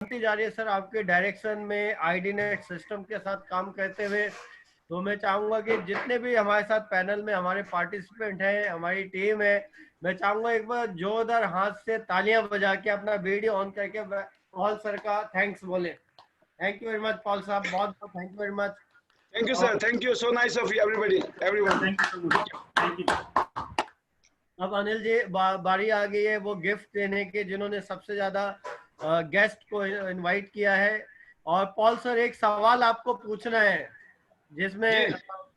बढ़ती जा रही है सर आपके डायरेक्शन में आईडी नेट सिस्टम के साथ काम करते हुए। तो मैं चाहूंगा कि जितने भी हमारे साथ पैनल में हमारे पार्टिसिपेंट हैं, हमारी टीम है, मैं चाहूंगा एक बार जोरदार हाथ से तालियां बजा के अपना वीडियो ऑन करके पॉल सर का थैंक्स बोले। Thank you very much Paul साहब, बहुत बहुत thank you very much. Thank you, sir. Thank you. So nice of you, everybody, everyone. Thank you. अब अनिल जी बारी आ गई है वो गिफ्ट देने के जिन्होंने सबसे ज्यादा गेस्ट को इनवाइट किया है। और पॉल सर एक सवाल आपको पूछना है जिसमें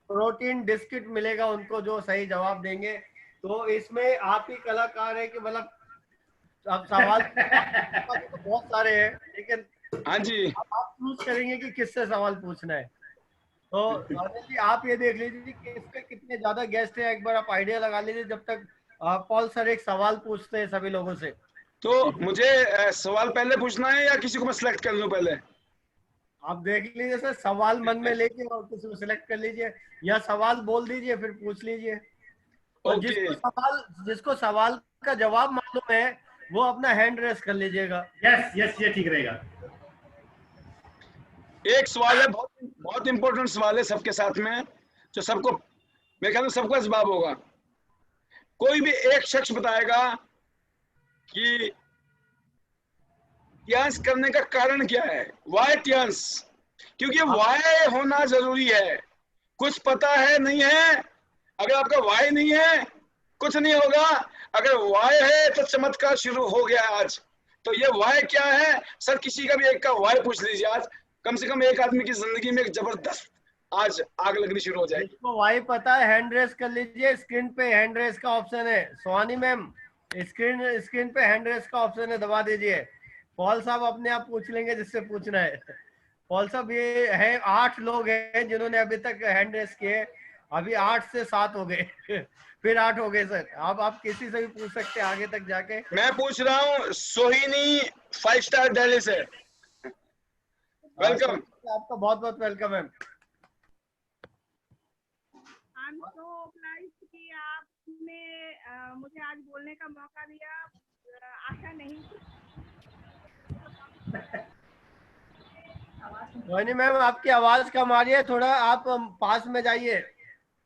प्रोटीन बिस्किट मिलेगा उनको जो सही जवाब देंगे। तो इसमें आप ही कलाकार है कि मतलब अब सवाल तो बहुत सारे हैं लेकिन हाँ जी, आप चूज करेंगे कि किससे सवाल पूछना है। तो अनिल जी आप ये देख लीजिए कि इस पे कितने ज्यादा गेस्ट हैं, एक बार आप आइडिया लगा लीजिए जब तक पॉल सर एक सवाल पूछते हैं सभी लोगों से। तो मुझे सवाल पहले पूछना है या किसी को मैं सिलेक्ट कर लूं पहले? आप देख लीजिए सर, सवाल मन में लेके और किसी को सिलेक्ट कर लीजिए या सवाल बोल दीजिए फिर पूछ लीजिए। और ओके, जिसको सवाल का जवाब मालूम है वो अपना हैंड रेस कर लीजिएगा। यस यस, ये ठीक रहेगा। एक सवाल है, बहुत बहुत इंपॉर्टेंट सवाल है सबके साथ में, जो सबको, मेरे ख्याल में सबका जवाब होगा। कोई भी एक शख्स बताएगा कि ट्यांस करने का कारण क्या है, वाई ट्यांस, क्योंकि वाई होना जरूरी है। कुछ पता है नहीं है, अगर आपका वाई नहीं है कुछ नहीं होगा, अगर वाई है तो चमत्कार शुरू हो गया आज। तो ये वाई क्या है सर, किसी का भी एक का वाई पूछ लीजिए, आज कम से कम एक आदमी की जिंदगी में एक जबरदस्त आज आग लगनी शुरू हो जाएगी। जिसको वाई पता है हैंड रेस कर लीजिए, स्क्रीन पे हैंड रेस का ऑप्शन है। सोहानी मैम स्क्रीन पे हैंड रेस का ऑप्शन है, दबा दीजिए। पॉल साहब अपने आप पूछ लेंगे जिससे पूछना है। पॉल साहब ये है 8 लोग हैं जिन्होंने अभी तक हैंड रेस किए, अभी 8 से 7 हो गए। फिर 8 हो गए सर। आप किसी से भी पूछ सकते हैं आगे तक जाके। मैं पूछ रहा हूँ सोहिनी 5 स्टार दिल्ली से, वेलकम। आपका बहुत बहुत वेलकम है। I'm so obliged कि आपने मुझे आज बोलने का मौका दिया, आशा नहीं थी। रोहिणी मैम आपकी आवाज कम आ रही है, थोड़ा आप पास में जाइए,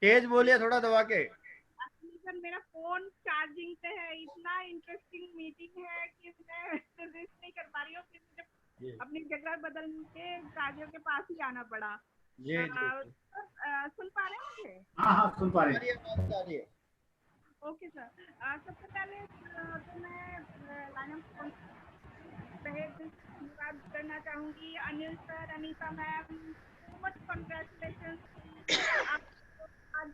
तेज बोलिए थोड़ा दबा के। सर मेरा फोन चार्जिंग पे है, इतना इंटरेस्टिंग मीटिंग है कि मैं रेजिस्ट नहीं कर पा रही हूँ, फिर मुझे अपनी जगह बदल के राजियों के पास ही आना पड़ा। सुन पा रहे हैं मुझे? हाँ सुन पा रहे हैं। ओके सर, सबसे पहले तो मैं लाइन धन्यवाद करना चाहूंगी Anil sir, Anita ma'am, so much congratulation. आज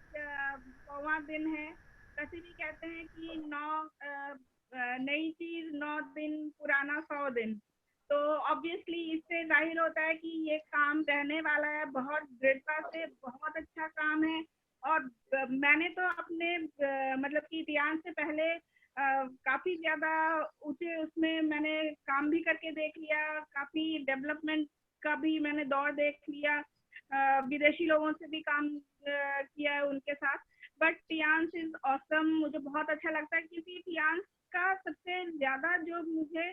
9वां दिन है, वैसे भी कहते हैं कि 9 नई चीज 9 दिन, पुराना 100 दिन। तो ऑब्वियसली इससे जाहिर होता है कि ये काम रहने वाला है, बहुत दृढ़ता से, बहुत अच्छा काम है। और मैंने तो अपने मतलब कि ध्यान से पहले काफी ज्यादा ऊंचे उसमें मैंने काम भी करके देख लिया, काफी डेवलपमेंट का भी मैंने दौर देख लिया, विदेशी लोगों से भी काम किया है उनके साथ। बट टियांस इज ऑसम, मुझे बहुत अच्छा लगता है क्योंकि टियांस का सबसे ज्यादा जो मुझे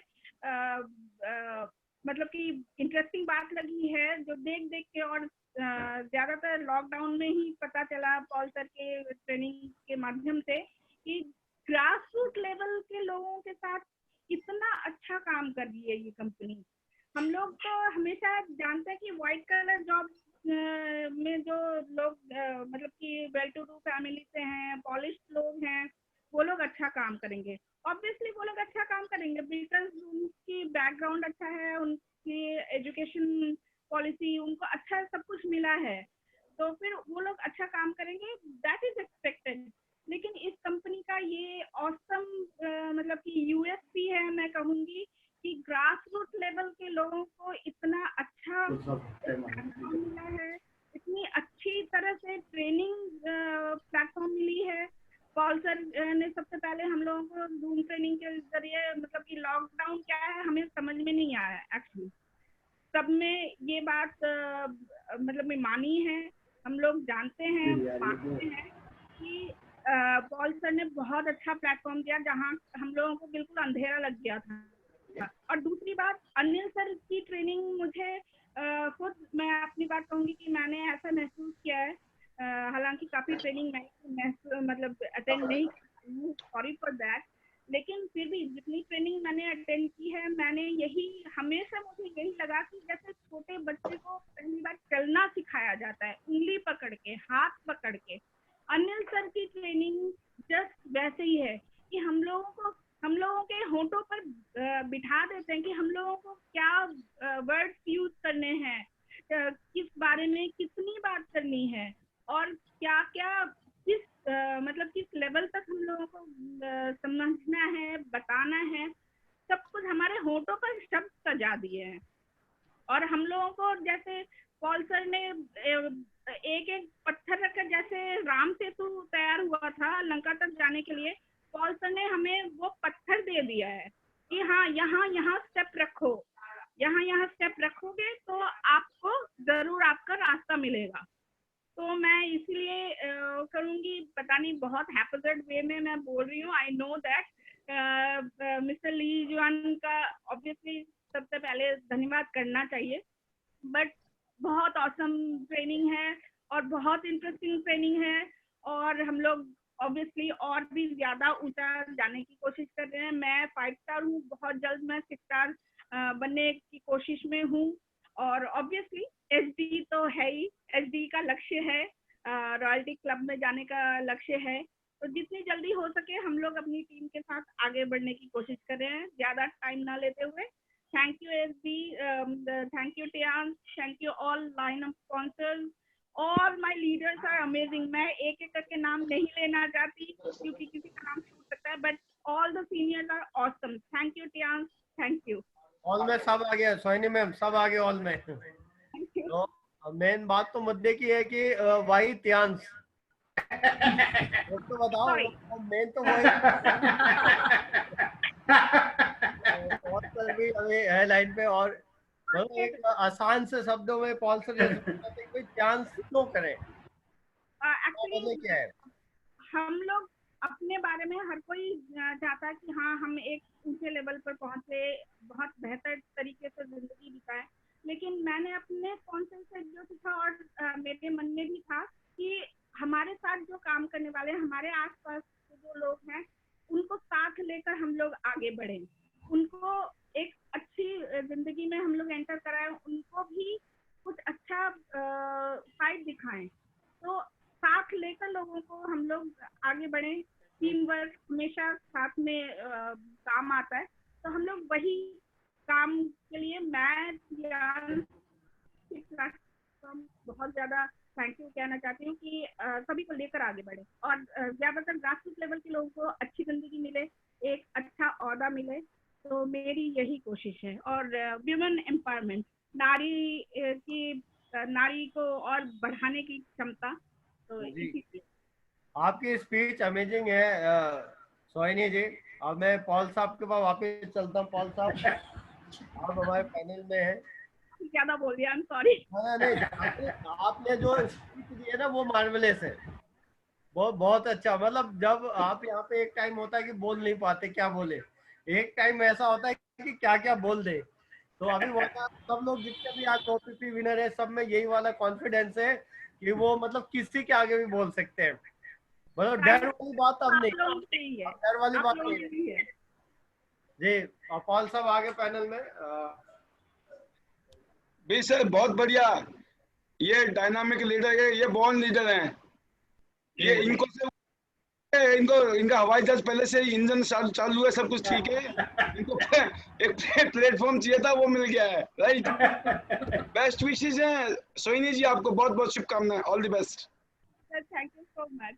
मतलब कि इंटरेस्टिंग बात लगी है, जो देख के और ज्यादातर लॉकडाउन में ही पता चला पॉल सर के ट्रेनिंग के माध्यम से कि ग्रास रूट लेवल के लोगों के साथ इतना अच्छा काम कर रही है ये कंपनी। हम लोग तो हमेशा जानते हैं कि व्हाइट कलर जॉब में जो लोग मतलब कि वेल टू डू फैमिली से हैं, पॉलिश्ड लोग हैं, वो लोग अच्छा काम करेंगे। ऑब्वियसली वो लोग अच्छा काम करेंगे बिकॉज उनकी बैकग्राउंड अच्छा है, उनकी एजुकेशन पॉलिसी, उनको अच्छा सब कुछ मिला है, तो फिर वो लोग अच्छा काम करेंगे, दैट इज एक्सपेक्टेड। लेकिन इस कंपनी का ये ऑसम मतलब कि यूएसपी है, मैं कहूँगी कि ग्रास रूट लेवल के लोगों को इतना अच्छा मिला है, इतनी अच्छी तरह से ट्रेनिंग प्लेटफॉर्म मिली है। पॉल सर ने सबसे पहले हम लोगों को जूम ट्रेनिंग के जरिए, मतलब कि लॉकडाउन क्या है हमें समझ में नहीं आया एक्चुअली, सब में ये बात मतलब में मानी है, हम लोग जानते हैं, मानते हैं कि पॉल सर ने बहुत अच्छा प्लेटफॉर्म दिया जहाँ हम लोगों को बिल्कुल अंधेरा लग गया था। और दूसरी बात, अनिल सर की ट्रेनिंग मुझे खुद, मैं अपनी बात कहूंगी कि मैंने ऐसा महसूस किया है, हालांकि काफी ट्रेनिंग मैं मतलब अटेंड नहीं की हूँ, सॉरी फॉर दैट, लेकिन फिर भी जितनी ट्रेनिंग मैंने अटेंड की है, मैंने यही हमेशा मुझे यही लगा कि जैसे छोटे बच्चे को पहली बार चलना सिखाया जाता है उंगली पकड़ के, हाथ पकड़ के, अनिल सर की ट्रेनिंग जस्ट वैसे ही है कि हम लोगों के होंठों पर बिठा देते हैं कि हम लोगों को क्या वर्ड्स यूज करने हैं, किस बारे में कितनी बात करनी है, और क्या क्या किस मतलब किस लेवल तक हम लोगों को समझना है, बताना है, सब कुछ हमारे होंठों पर शब्द सजा दिए हैं। और हम लोगों को जैसे पॉल सर ने एक एक पत्थर रखकर, जैसे राम सेतु तैयार हुआ था लंका तक जाने के लिए, पॉल सर ने हमें वो पत्थर दे दिया है कि हाँ यहाँ स्टेप रखो, यहाँ स्टेप रखोगे तो आपको जरूर आपका रास्ता मिलेगा। तो मैं इसीलिए करूंगी, पता नहीं बहुत हैप्पीजर्ड वे में मैं बोल रही हूँ, आई नो दैट मिस्टर ली जुआन का ऑब्वियसली सबसे पहले धन्यवाद करना चाहिए, बट बहुत ऑसम ट्रेनिंग है और बहुत इंटरेस्टिंग ट्रेनिंग है, और हम लोग ऑब्वियसली और भी ज्यादा ऊंचा जाने की कोशिश कर रहे हैं। मैं 5 स्टार हूँ, बहुत जल्द मैं 6 स्टार बनने की कोशिश में हूँ, और ऑब्वियसली एचडी तो है ही, एचडी का लक्ष्य है, रॉयल्टी क्लब में जाने का लक्ष्य है। तो जितनी जल्दी हो सके हम लोग अपनी टीम के साथ आगे बढ़ने की कोशिश कर रहे हैं, ज्यादा टाइम ना लेते हुए। Thank you HD, thank you टियान, thank you all lineup sponsors, all my leaders are amazing. मैं एक एक करके नाम नहीं लेना चाहती क्योंकि किसी का नाम छूट सकता है, but all the seniors are awesome. Thank you टियान, थैंक यू। ऑल में सब आ गया, सोहिनी मैम सब आ गए ऑल में। तो मेन बात तो मुद्दे की है कि वाई त्यांश तो बताओ, मेन तो वही भी हमें है लाइन पे। और मतलब एक आसान से शब्दों में पॉल सर जैसे कोई चांस क्यों करे, एक्चुअली क्या है? हम लोग अपने बारे में हर कोई चाहता है कि हाँ हम एक ऊंचे लेवल पर पहुंचे, बहुत बेहतर तरीके से जिंदगी बिताए, लेकिन मैंने अपने स्पॉन्सर से जो सीखा और मेरे मन में भी था कि हमारे साथ जो काम करने वाले, हमारे आसपास जो लोग हैं, उनको साथ लेकर हम लोग आगे बढ़े, उनको एक अच्छी जिंदगी में हम लोग एंटर कराए, उनको भी कुछ अच्छा साइड दिखाएं। तो साथ लेकर लोगों को हम लोग आगे बढ़े। टीम वर्क हमेशा साथ में काम आता है, तो हम लोग वही काम के लिए मैं बहुत ज्यादा थैंक यू कहना चाहती हूँ कि सभी को लेकर आगे बढ़े, और ज्यादातर ग्रासरूट लेवल के लोगों को अच्छी जिंदगी मिले, एक अच्छा ओहदा मिले, तो मेरी यही कोशिश है। और वुमेन एम्पावरमेंट, नारी को और बढ़ाने की क्षमता, तो आपकी स्पीच अमेजिंग है सोहिनी जी। अब मैं पॉल साहब के पास वापस चलता हूँ। पॉल साहब आप हमारे पैनल में हैं। ज्यादा बोल दिया, आई एम सॉरी। नहीं, आपने जो स्पीच दी है ना वो मार्वेलस है, वो बहुत अच्छा। मतलब जब आप यहाँ पे एक टाइम होता है कि बोल नहीं पाते, क्या बोले, एक टाइम ऐसा होता है कि क्या क्या बोल दे। तो अभी सब लोग जितने भी आज OPP विनर है, सब में यही वाला कॉन्फिडेंस है कि वो मतलब किसी के आगे भी बोल सकते हैं। मतलब डर वाली बात अब नहीं, डर वाली बात नहीं है जी। पॉल साहब आगे पैनल में। भी सर बहुत बढ़िया, ये डायनामिक लीडर है, ये बॉर्न लीडर हैं। ये इनका हवाई जहाज पहले से ही इंजन चालू है, सब कुछ ठीक है। इनको एक प्लेटफॉर्म चाहिए था, वो मिल गया है, राइट। बेस्ट विशेस हैं सोहिनी जी, आपको बहुत बहुत शुभकामनाएं, all the best. Thank you so much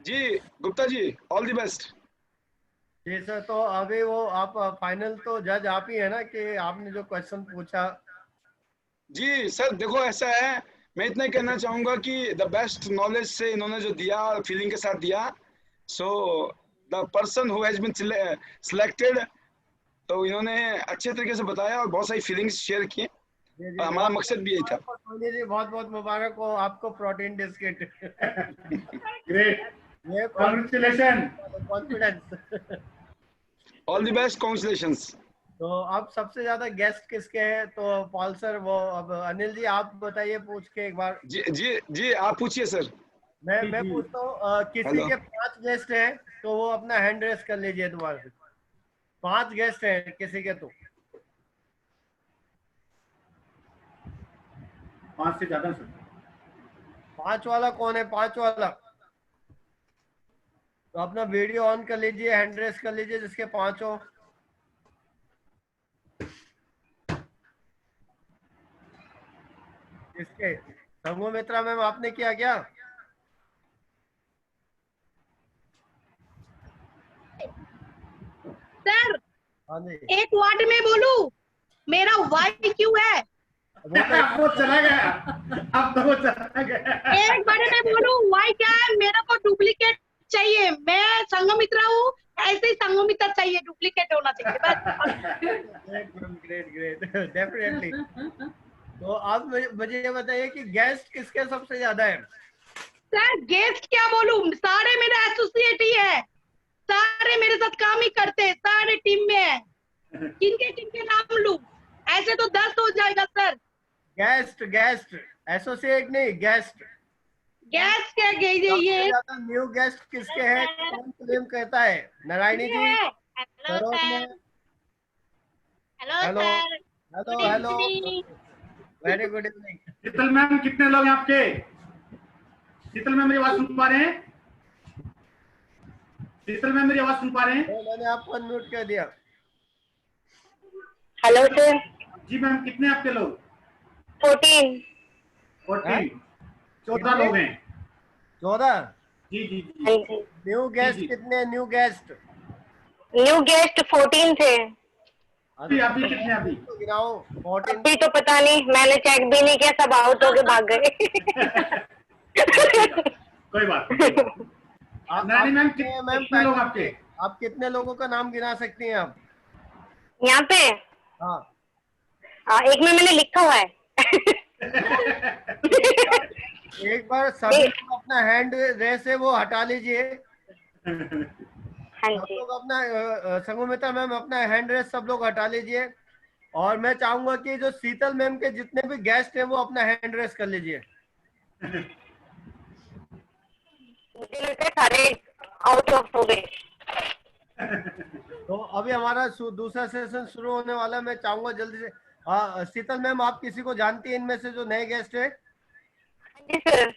ji. Gupta ji, all the best. जी सर, तो अभी वो आप फाइनल तो जज आप ही है ना, कि आपने जो क्वेश्चन पूछा। जी सर, देखो ऐसा है, मैं इतना ही कहना चाहूंगा कि द बेस्ट नॉलेज से इन्होंने जो दिया, फीलिंग के साथ दिया, so the person who has been selected, तो इन्होंने अच्छे तरीके से बताया और बहुत सारी फीलिंग्स शेयर की। हमारा मकसद भी यही था। सोनी जी बहुत बहुत मुबारक हो आपको protein biscuit. Great, congratulation, confidence. All the best, congratulations. तो अब सबसे ज्यादा गेस्ट किसके हैं? तो पॉल सर, वो अब अनिल जी आप बताइए पूछ के एक बार। जी जी जी, आप पूछिए सर। मैं पूछता हूँ, किसी हेलो। के 5 गेस्ट हैं तो वो अपना हैंड रेस कर लीजिए दोबारा से। 5 गेस्ट हैं किसी के, तो 5 से ज्यादा सर। 5 वाला कौन है? 5 वाला तो अपना वीडियो ऑन कर लीजिए, हैंड रेस कर लीजिए जिसके 5 हो। किसके? संघमित्रा मैम आपने किया क्या? सर हाँ जी। एक वर्ड में बोलूं, मेरा वाई क्यों है? वो चला गया, अब तो वो चला गया। एक वर्ड में बोलूं, वाई क्या है? मेरे को डुप्लीकेट चाहिए। मैं संघमित्रा हूँ, ऐसे ही संघमित्रा चाहिए, डुप्लीकेट होना चाहिए बस। Great great, definitely. तो आप मुझे ये बताइए कि गेस्ट किसके सबसे ज्यादा है? सर गेस्ट क्या बोलूं, सारे मेरे एसोसिएट ही है, सारे मेरे साथ काम ही करते हैं, सारे टीम में है। किनके किनके नाम लूं? ऐसे तो 10 हो जाएगा सर। गेस्ट गेस्ट, एसोसिएट नहीं, गेस्ट। गेस्ट क्या गई सबसे ये? ज्यादा न्यू गेस्ट किसके हैं? कौन क्लेम करता है? Narayani ji, hello Saroj sir. Ma'am, hello hello sir. Hello good hello, evening. Very good evening. Sheetal ma'am कितने लोग हैं आपके? शीतल मैम मेरी आवाज सुन पा रहे हैं? शीतल मैम मेरी आवाज सुन पा रहे हैं? मैंने आपको अनम्यूट कर दिया। Hello sir. जी मैम, कितने आपके लोग? 14। 14, 14 लोग हैं। 14। जी जी हाँ जी। जी। न्यू गेस्ट जी। कितने? न्यू गेस्ट न्यू गेस्ट 14 थे। अभी कितने? अभी तो गिनाओ 14। अभी तो पता नहीं, मैंने चेक भी नहीं किया, सब आउट होके भाग गए। कोई बात नहीं। नानी मैम मैम कितने लोग आपके? आप कितने लोगों का नाम गिना सकती हैं आप? यहाँ पे हाँ, एक में मैंने लिखा हुआ है। एक बार सभी लोग अपना हैंड रेस है वो हटा लीजिए। हाँ सब जी। लोग अपना संघमित्रा मैम अपना हैंड रेस सब लोग हटा लीजिए। और मैं चाहूंगा कि जो शीतल मैम के जितने भी गेस्ट हैं वो अपना हैंड रेस कर लीजिए। मुझे लगता है सारे आउट ऑफ हो गए। तो अभी हमारा दूसरा सेशन शुरू होने वाला है। मैं चाहूंगा जल्दी से, शीतल मैम आप किसी को जानती हैं इनमें से जो नए गेस्ट है? जी सर।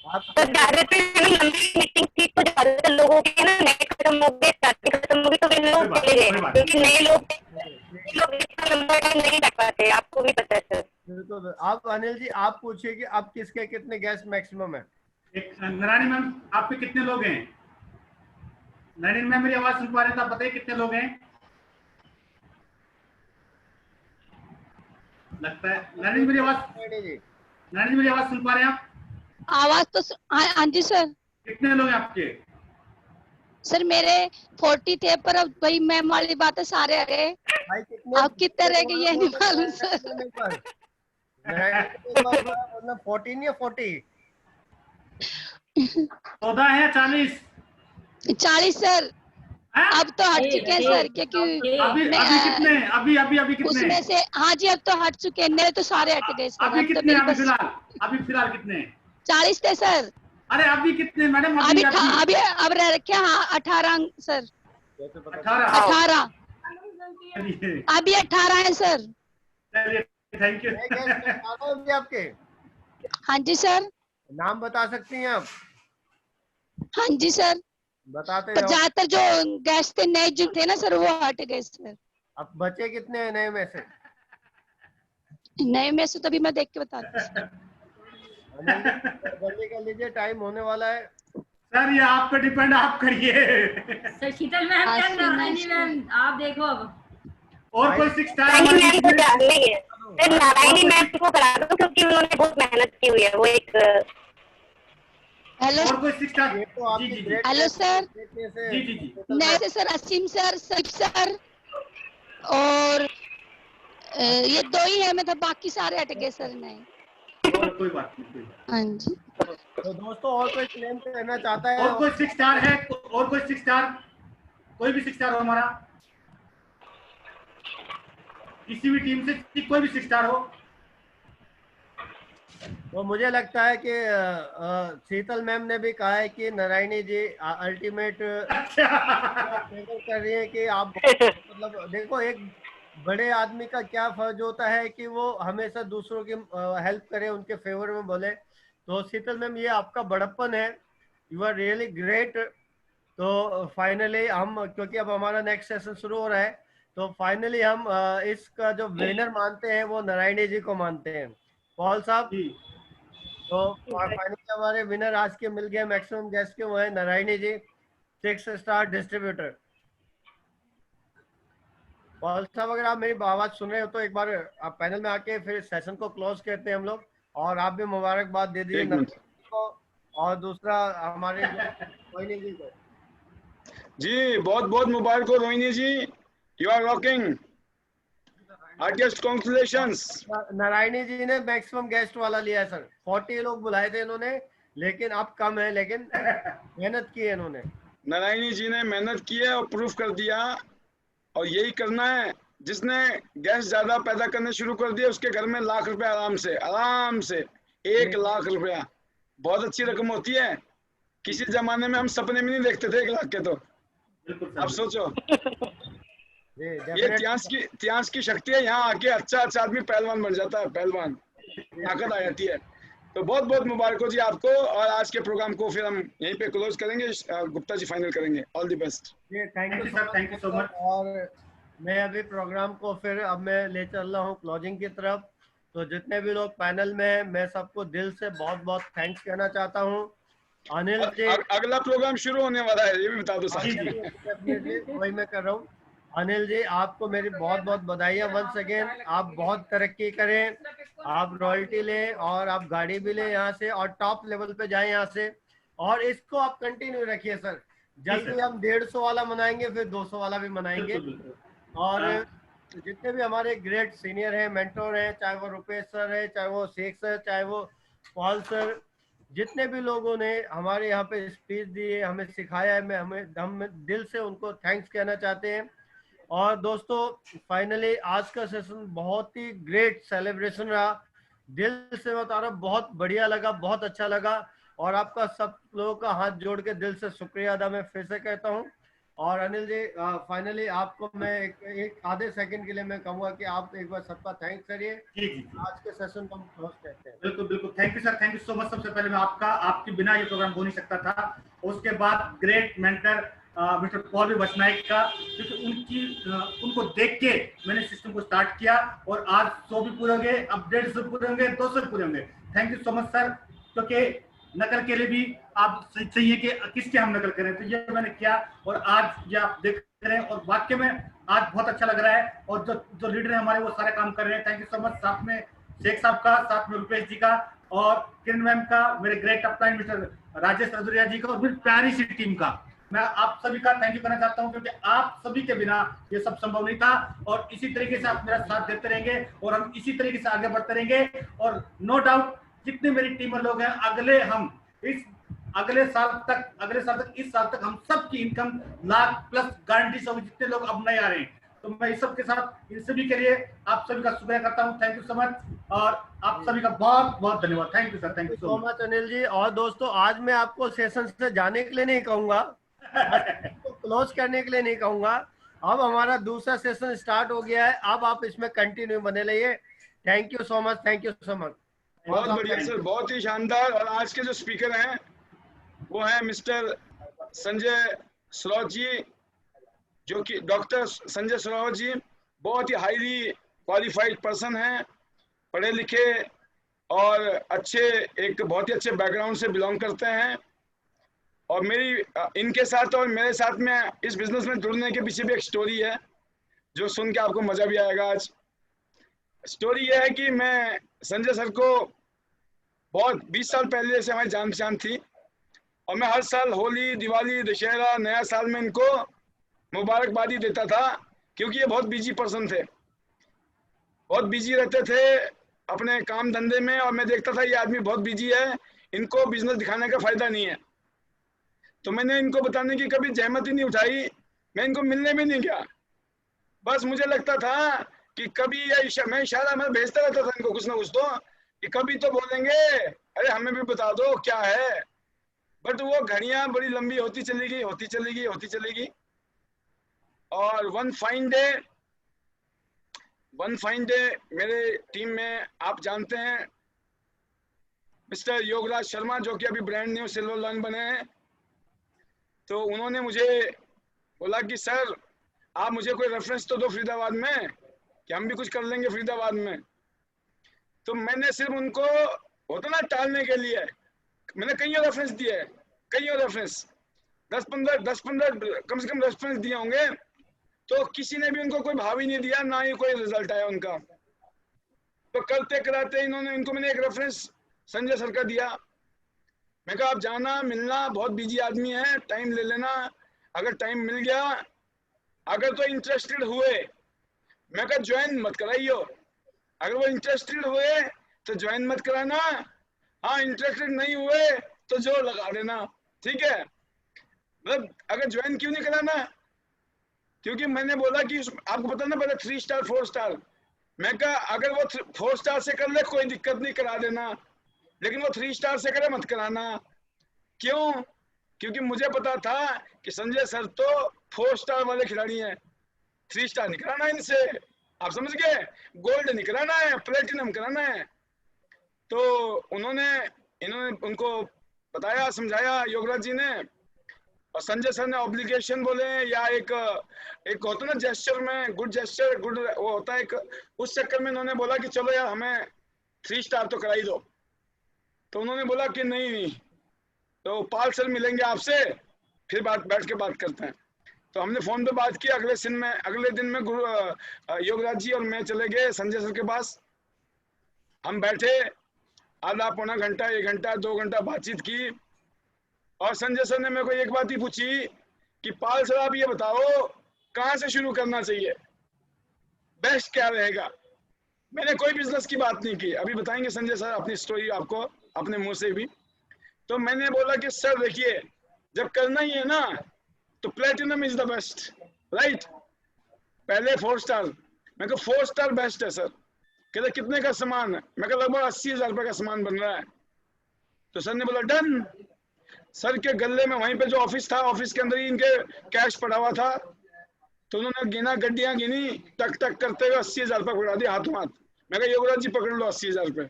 आप तो ज्यादातर लंबी मीटिंग थी, तो ज्यादातर लोगों के ना नेट खत्म हो गए, स्टार्टिंग खत्म हो गई, तो वे लोग चले गए, क्योंकि नए लोग इतना लंबा टाइम नहीं रख पाते, आपको भी पता है सर। बिल्कुल। आप अनिल जी आप पूछिए कि आप किसके कितने गेस्ट मैक्सिमम है? नारायणी मैम आपके कितने लोग हैं? नारायणी मैम मेरी आवाज सुन पा रहे हैं तो आप बताइए कितने लोग हैं? लगता है नारायणी मेरी आवाज सुन पा रहे हैं आप? आवाज तो हाँ जी सर। कितने लोग हैं आपके? सर मेरे 40 थे, पर अब वही मैम वाली बात है, सारे आ गए। भाई कितने आप कितने रह गए ये नहीं मालूम सर। 14 या 40? 14 है 40? 40 सर। अब तो हट चुके हैं सर, क्योंकि अभी कितने? अभी कितने? उसमें से हाँ जी अब तो हट चुके हैं, मेरे तो सारे हट गए सर। अभी अब तो कितने? मेरी बस अभी फिलहाल कितने? 40 थे सर। अरे अभी कितने मैडम? अभी अब रह रखे हाँ 18 सर। 18। 18 अभी 18 है सर। चलिए थैंक यू। आपके हाँ जी सर। नाम बता सकती हैं आप? हाँ जी सर। बताते पर जाओ। ज्यादातर जो गेस्ट थे नए जो थे ना सर, वो हट गए सर। अब बचे कितने हैं नए में से? नए में से तो अभी मैं देख के बताती हूँ। जल्दी कर लीजिए, टाइम होने वाला है। सर ये आप पे डिपेंड, आप करिए। सर शीतल मैम क्या नारायणी मैम आप देखो अब। और कोई 6 स्टार? नारायणी मैम को जान नहीं है सर, नारायणी मैम को करा दो, क्योंकि उन्होंने बहुत मेहनत की हुई है, वो एक। हेलो और कोई 6 स्टार? ये तो आपकी जी ग्रेट हेलो सर। जी। नए से सर असीम सर, सईफ सर और ये 2 ही है, मतलब बाकी सारे हट गए सर नए। कोई बात नहीं। हाँ जी। तो दोस्तों और कोई क्लेम करना चाहता है? और कोई 6 स्टार है? और कोई 6 स्टार? कोई भी 6 स्टार हो हमारा? किसी भी टीम से कोई भी 6 स्टार हो। तो मुझे लगता है कि शीतल मैम ने भी कहा है कि नारायणी जी अल्टीमेट कर रही है कि आप मतलब देखो, एक बड़े आदमी का क्या फर्ज होता है कि वो हमेशा दूसरों की हेल्प करे, उनके फेवर में बोले। तो शीतल मैम, ये आपका बड़प्पन है, यू आर रियली ग्रेट। तो फाइनली हम, क्योंकि अब हमारा नेक्स्ट सेशन शुरू हो रहा है, तो फाइनली हम इसका जो विनर मानते हैं वो नारायणी जी को मानते हैं। पॉल साहब, तो फाइनली हमारे विनर आज के मिल गए, मैक्सिमम गेस्ट के, वो है नारायणी जी, 6 स्टार डिस्ट्रीब्यूटर। पॉल साहब, अगर आप मेरी आवाज सुन रहे हो तो एक बार आप पैनल में आके फिर सेशन को क्लोज करते हैं हम लोग, और आप भी मुबारकबाद दे दीजिए नारायणी को और दूसरा हमारे रोहिणी जी को। जी बहुत बहुत मुबारक हो Rohini ji, you are rocking, heartiest congratulations. Narayani ji ने मैक्सिमम गेस्ट वाला लिया है सर, 40 लोग बुलाए थे इन्होंने, लेकिन अब कम है, लेकिन मेहनत की है इन्होंने। नारायणी जी ने मेहनत की है और प्रूफ कर दिया, और यही करना है। जिसने गेस्ट ज्यादा पैदा करने शुरू कर दिए उसके घर में लाख रुपए आराम से 1 लाख रुपया बहुत अच्छी रकम होती है। किसी जमाने में हम सपने में नहीं देखते थे 1 लाख के, तो अब सोचो ये इतिहास की शक्ति है। यहाँ आके अच्छा आदमी पहलवान बन जाता है, पहलवान, ताकत आ जाती है। तो बहुत बहुत मुबारक हो जी आपको, और आज के प्रोग्राम को फिर हम यहीं पे क्लोज करेंगे, गुप्ता जी फाइनल करेंगे। All the best. Thank you sir, thank you so much. और मैं अभी प्रोग्राम को फिर अब मैं ले चल रहा हूँ क्लोजिंग की तरफ। तो जितने भी लोग पैनल में हैं, मैं सबको दिल से बहुत बहुत थैंक्स कहना चाहता हूँ। अनिल जी, अगला प्रोग्राम शुरू होने वाला है, ये भी बता दो साहब। वही मैं कर रहा हूँ। अनिल जी, आपको मेरी बहुत बहुत बधाइयाँ वंस अगेन। आप बहुत तरक्की करें, आप रॉयल्टी लें और आप गाड़ी भी लें यहाँ से, और टॉप लेवल पे जाएं यहाँ से, और इसको आप कंटिन्यू रखिए सर। जल्दी हम 150 वाला मनाएंगे, फिर 200 वाला भी मनाएंगे। और जितने भी हमारे ग्रेट सीनियर हैं, मेंटोर हैं, चाहे वो रुपेश सर है, चाहे वो शेख सर, चाहे वो पॉल सर, जितने भी लोगों ने हमारे यहाँ पे स्पीच दी है, हमें सिखाया है, हम दिल से उनको थैंक्स कहना चाहते हैं। और दोस्तों, फाइनली आज का सेशन बहुत ही ग्रेट सेलिब्रेशन रहा, दिल से बता रहा, बहुत बढ़िया लगा, बहुत अच्छा लगा। और आपका सब लोगों का हाथ जोड़ के दिल से शुक्रिया अदा मैं फिर से कहता हूँ। और अनिल जी, फाइनली आपको मैं एक आधे सेकंड के लिए मैं कहूँगा कि आप एक बार सबका थैंक्स करिए। आज के सेशन को हम क्लोज करते हैं। बिल्कुल बिल्कुल, thank you sir, thank you so much. सबसे पहले मैं आपके बिना ये प्रोग्राम हो नहीं सकता था। उसके बाद ग्रेट मेंटर मिस्टर पॉल भी बचनाइक का, क्योंकि उनको देख के मैंने सिस्टम को स्टार्ट किया, और आज 100 भी पूरे होंगे, अब 150 पूरे होंगे, 200 पूरे होंगे। Thank you so much sir, क्योंकि नकल के लिए भी आप चाहिए कि किसके हम नकल करें, तो ये मैंने किया, और आज ये आप देख रहे हैं, और वाकई में आज बहुत अच्छा लग रहा है। और जो लीडर है हमारे, वो सारे काम कर रहे हैं। Thank you so much. साथ में शेख साहब का, साथ में रुपेश जी का, और किरण मैम का, मेरे ग्रेट अपलाइन मिस्टर राजेश रजुरिया जी का, और मेरी प्यारी सी टीम का मैं आप सभी का थैंक यू करना चाहता हूं, क्योंकि आप सभी के बिना ये सब संभव नहीं था। और इसी तरीके से आप मेरा साथ देते रहेंगे, और हम इसी तरीके से आगे बढ़ते रहेंगे। और नो डाउट जितने मेरी टीम में लोग हैं, अगले साल तक इस साल तक हम सबकी इनकम लाख प्लस गारंटी से होगी, जितने लोग अब नए आ रहे हैं। तो मैं इस सब के साथ इन सभी के लिए आप सभी का शुक्रिया करता हूं। थैंक यू सो मच, और आप सभी का बहुत बहुत धन्यवाद। Thank you sir, thank you so much Anil ji. और दोस्तों, आज मैं आपको सेशन से जाने के लिए नहीं कहूंगा, क्लोज करने के लिए नहीं कहूंगा। अब हमारा दूसरा सेशन स्टार्ट हो गया है, अब आप इसमें कंटिन्यू बने रहिए। Thank you so much, thank you so much. बहुत बढ़िया सर, बहुत ही शानदार। और आज के जो स्पीकर हैं वो हैं मिस्टर संजय सरोज जी, जो कि डॉक्टर संजय सरोज जी बहुत ही हाईली क्वालिफाइड पर्सन हैं, पढ़े लिखे और एक बहुत ही अच्छे बैकग्राउंड से बिलोंग करते हैं। और मेरी इनके साथ और मेरे साथ में इस बिजनेस में जुड़ने के पीछे भी एक स्टोरी है, जो सुन के आपको मजा भी आएगा। आज स्टोरी यह है कि मैं संजय सर को बहुत 20 साल पहले से हमारी जान पहचान थी, और मैं हर साल होली, दिवाली, दशहरा, नया साल में इनको मुबारकबादी देता था, क्योंकि ये बहुत बिजी पर्सन थे, बहुत बिजी रहते थे अपने काम धंधे में। और मैं देखता था ये आदमी बहुत बिजी है, इनको बिजनेस दिखाने का फायदा नहीं है। तो मैंने इनको बताने की कभी जहमत ही नहीं उठाई, मैं इनको मिलने भी नहीं गया। बस मुझे लगता था कि कभी मैं इशारा मैं भेजता रहता था इनको कुछ ना कुछ, तो कि कभी तो बोलेंगे अरे हमें भी बता दो क्या है, बट वो घड़ियां बड़ी लंबी होती चली गई। और वन फाइन डे मेरे टीम में आप जानते हैं मिस्टर योगराज शर्मा, जो कि अभी ब्रांड न्यू सिल्वर लाइन बने हैं। तो उन्होंने मुझे बोला कि सर आप मुझे कोई रेफरेंस तो दो फरीदाबाद में, कि हम भी कुछ कर लेंगे फरीदाबाद में। तो मैंने सिर्फ उनको होता ना टालने के लिए मैंने कई रेफरेंस दिए, 10-15 कम से कम रेफरेंस दिए होंगे, तो किसी ने भी उनको कोई भाव ही नहीं दिया, ना ही कोई रिजल्ट आया उनका। तो करते कराते इनको मैंने एक रेफरेंस संजय सर का दिया। मैं कहा आप जाना मिलना, बहुत बिजी आदमी है, टाइम ले लेना, अगर टाइम मिल गया, अगर तो इंटरेस्टेड हुए, मैं कहा ज्वाइन मत कराइयो, अगर वो इंटरेस्टेड हुए तो ज्वाइन मत कराना, हाँ इंटरेस्टेड नहीं हुए तो जोर लगा देना, ठीक है। मतलब अगर ज्वाइन क्यों नहीं कराना, क्योंकि मैंने बोला कि आपको पता ना पहले 3 स्टार 4 स्टार, मैं कहा अगर वो 4 स्टार से कर ले कोई दिक्कत नहीं, करा देना, लेकिन वो 3 स्टार से करे मत कराना। क्यों? क्योंकि मुझे पता था कि संजय सर तो 4 स्टार वाले खिलाड़ी हैं, 3 स्टार नहीं कराना इनसे, आप समझ गए, गोल्ड नहीं कराना है, प्लेटिनम कराना है। तो इन्होंने उनको बताया, समझाया योगराज जी ने, और संजय सर ने ऑब्लिगेशन बोले, या एक होता ना जेस्चर में, गुड जेस्चर, गुड वो होता है एक, उस चक्कर में इन्होंने बोला कि चलो यार हमें 3 स्टार तो कराई दो। तो उन्होंने बोला कि नहीं, तो पाल सर मिलेंगे आपसे, फिर बैठ के बात करते हैं। तो हमने फोन पे बात की, अगले दिन में योगराज जी और मैं चले गए संजय सर के पास। हम बैठे, आधा पौना घंटा, 1 घंटा 2 घंटा बातचीत की, और संजय सर ने मेरे को एक बात ही पूछी कि पाल सर आप ये बताओ कहाँ से शुरू करना चाहिए, बेस्ट क्या रहेगा। मैंने कोई बिजनेस की बात नहीं की, अभी बताएंगे संजय सर अपनी स्टोरी आपको अपने मुंह से भी। तो मैंने बोला कि सर देखिए, जब करना ही है ना तो platinum is the best, right. पहले 4 स्टार, मैं कहा 4 स्टार बेस्ट है सर। कहते कितने का सामान है, मैं कहा लगभग 80,000 रुपए का सामान बन रहा है। तो सर ने बोला डन। सर के गले में वहीं पे जो ऑफिस था, ऑफिस के अंदर ही इनके कैश पड़ा हुआ था। तो उन्होंने गिना, गड्डियां गिनी, टक टक करते हुए 80,000 रुपए पकड़ा दिया हाथों हाथ। मैं कहा योगराज जी पकड़ लो 80,000 रुपए।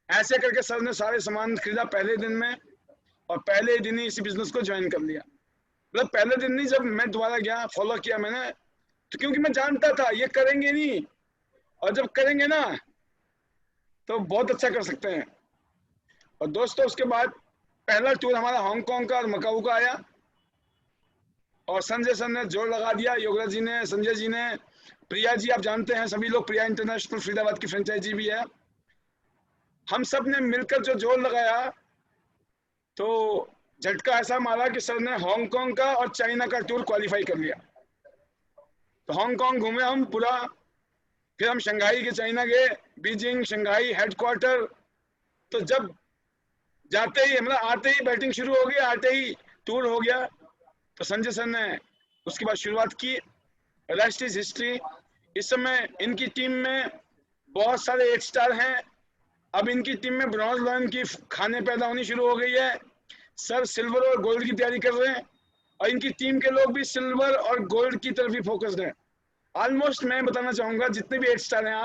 ऐसे करके सर ने सारे सामान खरीदा पहले दिन में, और पहले दिन ही इसी बिजनेस को ज्वाइन कर लिया। मतलब पहले दिन नहीं, जब मैं दोबारा गया, फॉलो किया मैंने, तो क्योंकि मैं जानता था ये करेंगे नहीं, और जब करेंगे ना तो बहुत अच्छा कर सकते हैं। और दोस्तों उसके बाद पहला टूर हमारा हांगकांग का और मकाऊ का आया, और संजय सर ने जोर लगा दिया, योगराज जी ने, संजय जी ने, प्रिया जी आप जानते हैं सभी लोग, प्रिया इंटरनेशनल फरीदाबाद की फ्रेंचाइजी भी है। हम सब ने मिलकर जो जोर लगाया, तो झटका ऐसा मारा कि सर ने हांगकांग का और चाइना का टूर क्वालिफाई कर लिया। तो हांगकांग घूमे हम पूरा, फिर हम शंघाई के चाइना गए, बीजिंग शंघाई हेडक्वार्टर। तो जब जाते ही मतलब आते ही बैटिंग शुरू हो गई, आते ही टूर हो गया। तो संजय सर ने उसके बाद शुरुआत की, रेस्ट इज हिस्ट्री। इस समय इनकी टीम में बहुत सारे 8 स्टार हैं, अब इनकी टीम में ब्रॉन्ज लाइन की खाने पैदा होनी शुरू हो गई है। सर सिल्वर और गोल्ड की तैयारी कर रहे हैं, और इनकी टीम के लोग भी सिल्वर और गोल्ड की तरफ ही फोकस्ड हैं। ऑलमोस्ट मैं बताना चाहूंगा जितने भी 8 स्टार हैं,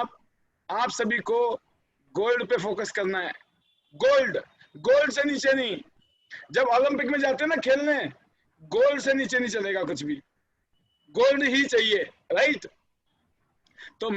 आप सभी को गोल्ड पे फोकस करना है। गोल्ड से नीचे नहीं। जब ओलंपिक में जाते हैं ना खेलने, गोल्ड से नीचे नहीं चलेगा कुछ भी, गोल्ड ही चाहिए, राइट। तो